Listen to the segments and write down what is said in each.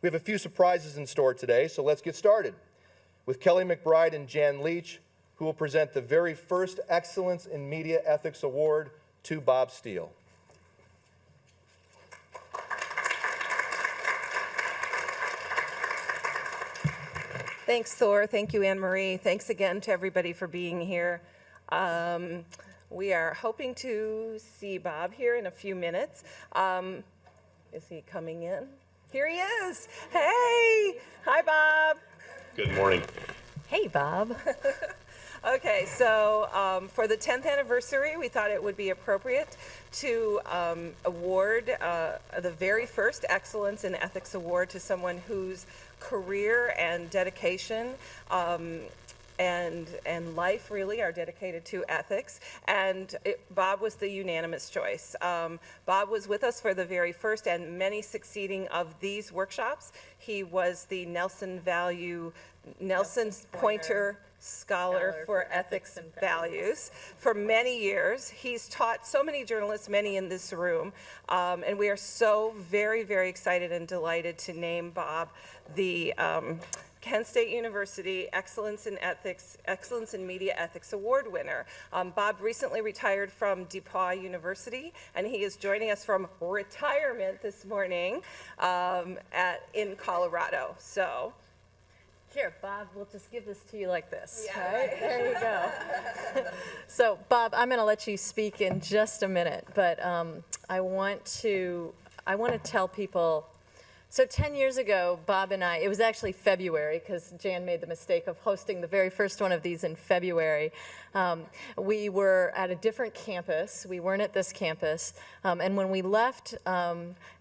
We have a few surprises in store today, so let's get started with Kelly McBride and Jan Leach, who will present the very first Excellence in Media Ethics Award to Bob Steele. Thanks, Thor. Thank you, Anne-Marie. Thanks again to everybody for being here. We are hoping to see Bob here in a few minutes. Is he coming in? Here he is. Hey. Hi, Bob. Good morning. Hey, Bob. Okay, so for the 10th anniversary, we thought it would be appropriate to award the very first Excellence in Ethics Award to someone whose career and dedication and life really are dedicated to ethics, and Bob was the unanimous choice. Bob was with us for the very first and many succeeding of these workshops. He was the Nelson Poynter Scholar for Ethics and Values for many years. He's taught so many journalists, many in this room, and we are so very, very excited and delighted to name Bob the Kent State University Excellence in Media Ethics Award winner. Bob recently retired from DePauw University, and he is joining us from retirement this morning in Colorado. So. Here, Bob, we'll just give this to you like this. Yeah, right? There you go. So, Bob, I'm going to let you speak in just a minute, but I want to tell people. So 10 years ago, Bob and I, it was actually February, because Jan made the mistake of hosting the very first one of these in February. We were at a different campus. We weren't at this campus. And when we left,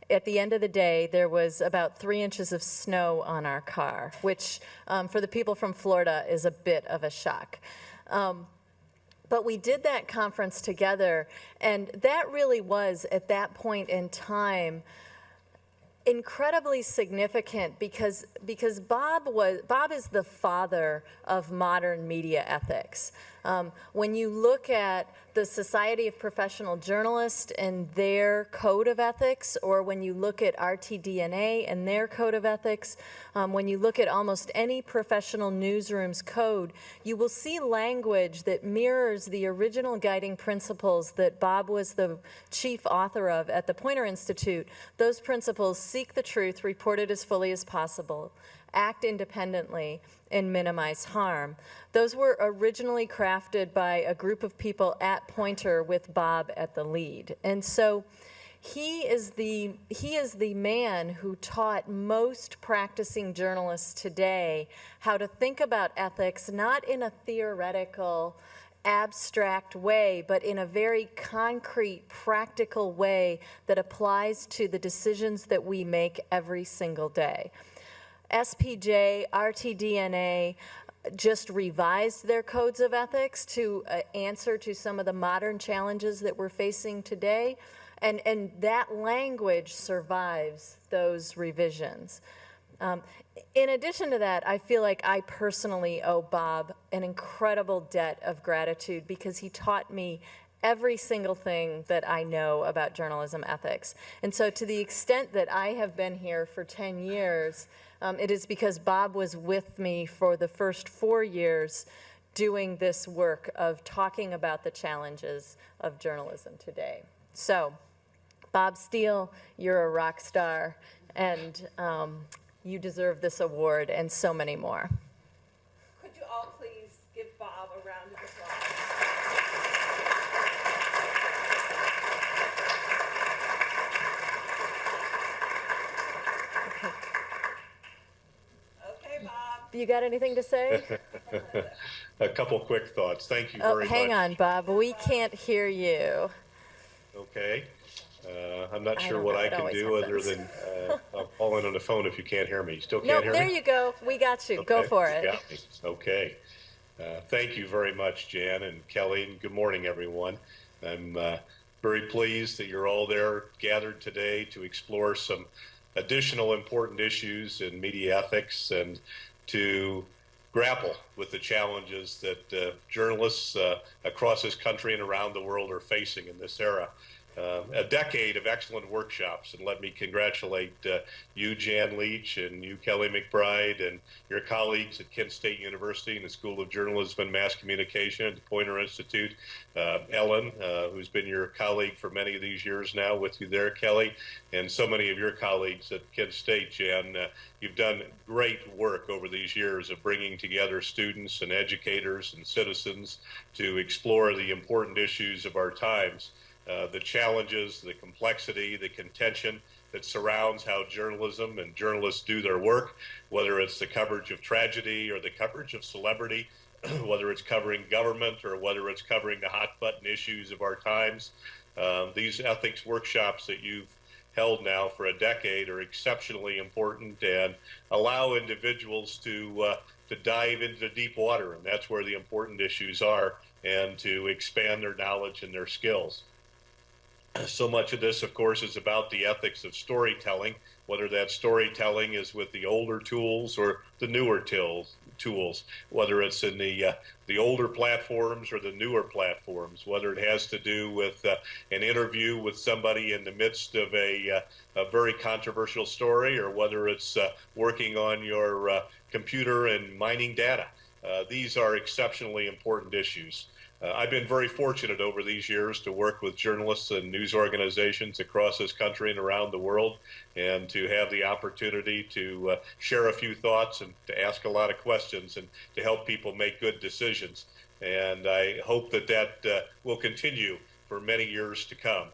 at the end of the day, there was about 3 inches of snow on our car, which for the people from Florida is a bit of a shock. But we did that conference together, and that really was, at that point in time, incredibly significant because Bob is the father of modern media ethics. When you look at the Society of Professional Journalists and their code of ethics, or when you look at RTDNA and their code of ethics, when you look at almost any professional newsroom's code, you will see language that mirrors the original guiding principles that Bob was the chief author of at the Poynter Institute. Those principles: seek the truth, report it as fully as possible, act independently, and minimize harm. Those were originally crafted by a group of people at Poynter with Bob at the lead. And so he is the man who taught most practicing journalists today how to think about ethics, not in a theoretical, abstract way, but in a very concrete, practical way that applies to the decisions that we make every single day. SPJ, RTDNA just revised their codes of ethics to answer to some of the modern challenges that we're facing today, and that language survives those revisions. In addition to that, I feel like I personally owe Bob an incredible debt of gratitude because he taught me every single thing that I know about journalism ethics. And so to the extent that I have been here for 10 years, it is because Bob was with me for the first 4 years doing this work of talking about the challenges of journalism today. So, Bob Steele, you're a rock star, and you deserve this award and so many more. Could you all please give Bob a round of applause? Okay, Bob. You got anything to say? A couple quick thoughts. Thank you very much. Hang on, Bob. We can't hear you. Okay. I'm not sure what I can do other than I'll call in on the phone if you can't hear me. Still can't hear me? No, there you go. We got you. Okay. Go for it. You got me. Okay. Thank you very much, Jan and Kelly, and good morning, everyone. I'm very pleased that you're all there gathered today to explore some additional important issues in media ethics and to grapple with the challenges that journalists across this country and around the world are facing in this era. a decade of excellent workshops. And let me congratulate you, Jan Leach, and you, Kelly McBride, and your colleagues at Kent State University in the School of Journalism and Mass Communication at the Poynter Institute. Ellen, who's been your colleague for many of these years now with you there, Kelly, and so many of your colleagues at Kent State, Jan. You've done great work over these years of bringing together students and educators and citizens to explore the important issues of our times. The challenges, the complexity, the contention that surrounds how journalism and journalists do their work, whether it's the coverage of tragedy or the coverage of celebrity, whether it's covering government or whether it's covering the hot button issues of our times. These ethics workshops that you've held now for a decade are exceptionally important and allow individuals to dive into deep water, and that's where the important issues are, and to expand their knowledge and their skills. So much of this, of course, is about the ethics of storytelling, whether that storytelling is with the older tools or the newer tools, whether it's in the older platforms or the newer platforms, whether it has to do with an interview with somebody in the midst of a very controversial story, or whether it's working on your computer and mining data. These are exceptionally important issues. I've been very fortunate over these years to work with journalists and news organizations across this country and around the world, and to have the opportunity to share a few thoughts and to ask a lot of questions and to help people make good decisions. And I hope that will continue for many years to come.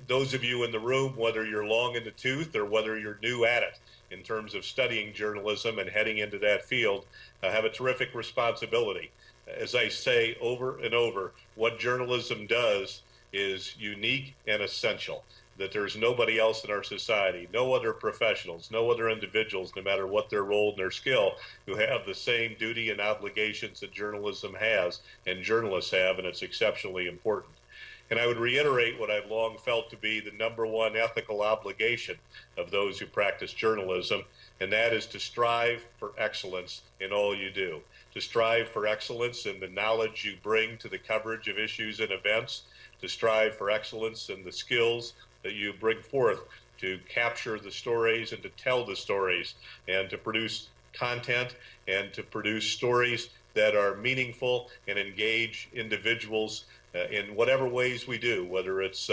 Those of you in the room, whether you're long in the tooth or whether you're new at it in terms of studying journalism and heading into that field, have a terrific responsibility. As I say over and over, what journalism does is unique and essential, that there's nobody else in our society, no other professionals, no other individuals, no matter what their role and their skill, who have the same duty and obligations that journalism has and journalists have, and it's exceptionally important. And I would reiterate what I've long felt to be the number one ethical obligation of those who practice journalism, and that is to strive for excellence in all you do. To strive for excellence in the knowledge you bring to the coverage of issues and events, to strive for excellence in the skills that you bring forth to capture the stories and to tell the stories, and to produce content and to produce stories that are meaningful and engage individuals in whatever ways we do, whether it's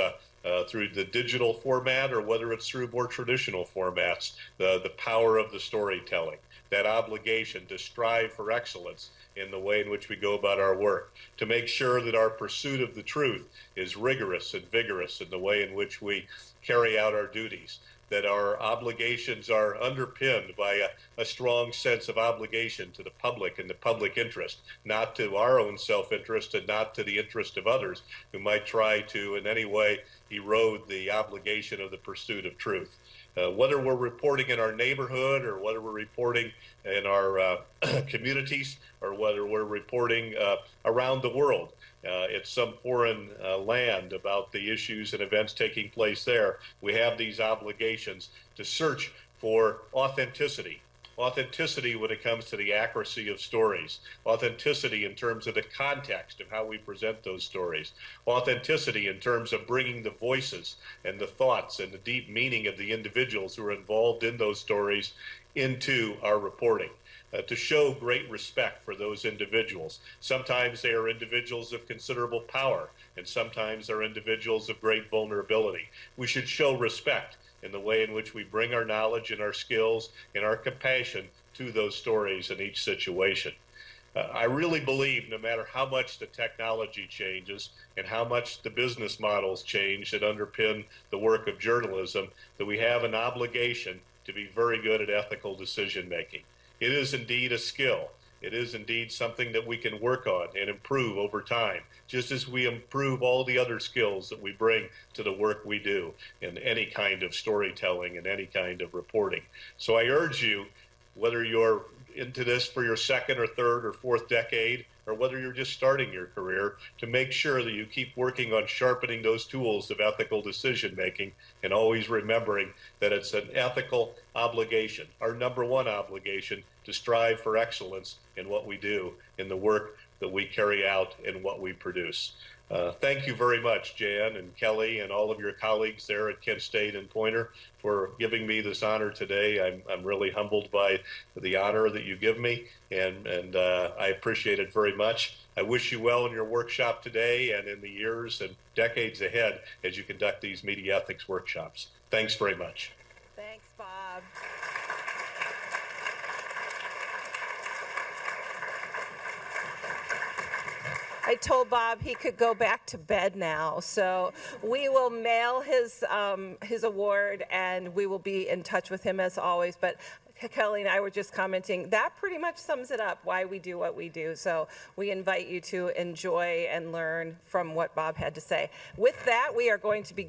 through the digital format or whether it's through more traditional formats. The power of the storytelling, that obligation to strive for excellence in the way in which we go about our work, to make sure that our pursuit of the truth is rigorous and vigorous in the way in which we carry out our duties, that our obligations are underpinned by a strong sense of obligation to the public and the public interest, not to our own self-interest and not to the interest of others who might try to in any way erode the obligation of the pursuit of truth. Whether we're reporting in our neighborhood or whether we're reporting in our communities or whether we're reporting around the world, it's some foreign land about the issues and events taking place there, we have these obligations to search for authenticity. Authenticity when it comes to the accuracy of stories, authenticity in terms of the context of how we present those stories, authenticity in terms of bringing the voices and the thoughts and the deep meaning of the individuals who are involved in those stories into our reporting. To show great respect for those individuals. Sometimes they are individuals of considerable power, and sometimes they're individuals of great vulnerability. We should show respect in the way in which we bring our knowledge and our skills and our compassion to those stories in each situation. I really believe no matter how much the technology changes and how much the business models change that underpin the work of journalism, that we have an obligation to be very good at ethical decision making. It is indeed a skill. It is indeed something that we can work on and improve over time, just as we improve all the other skills that we bring to the work we do in any kind of storytelling and any kind of reporting. So I urge you, whether you're into this for your second or third or fourth decade, or whether you're just starting your career, to make sure that you keep working on sharpening those tools of ethical decision making, and always remembering that it's an ethical obligation, our number one obligation, to strive for excellence in what we do, in the work that we carry out, and what we produce. Thank you very much, Jan and Kelly and all of your colleagues there at Kent State and Poynter for giving me this honor today. I'm really humbled by the honor that you give me, and I appreciate it very much. I wish you well in your workshop today and in the years and decades ahead as you conduct these media ethics workshops. Thanks very much. Thanks, Bob. I told Bob he could go back to bed now, so we will mail his award, and we will be in touch with him as always. But Kelly and I were just commenting, that pretty much sums it up, why we do what we do. So we invite you to enjoy and learn from what Bob had to say. With that, we are going to be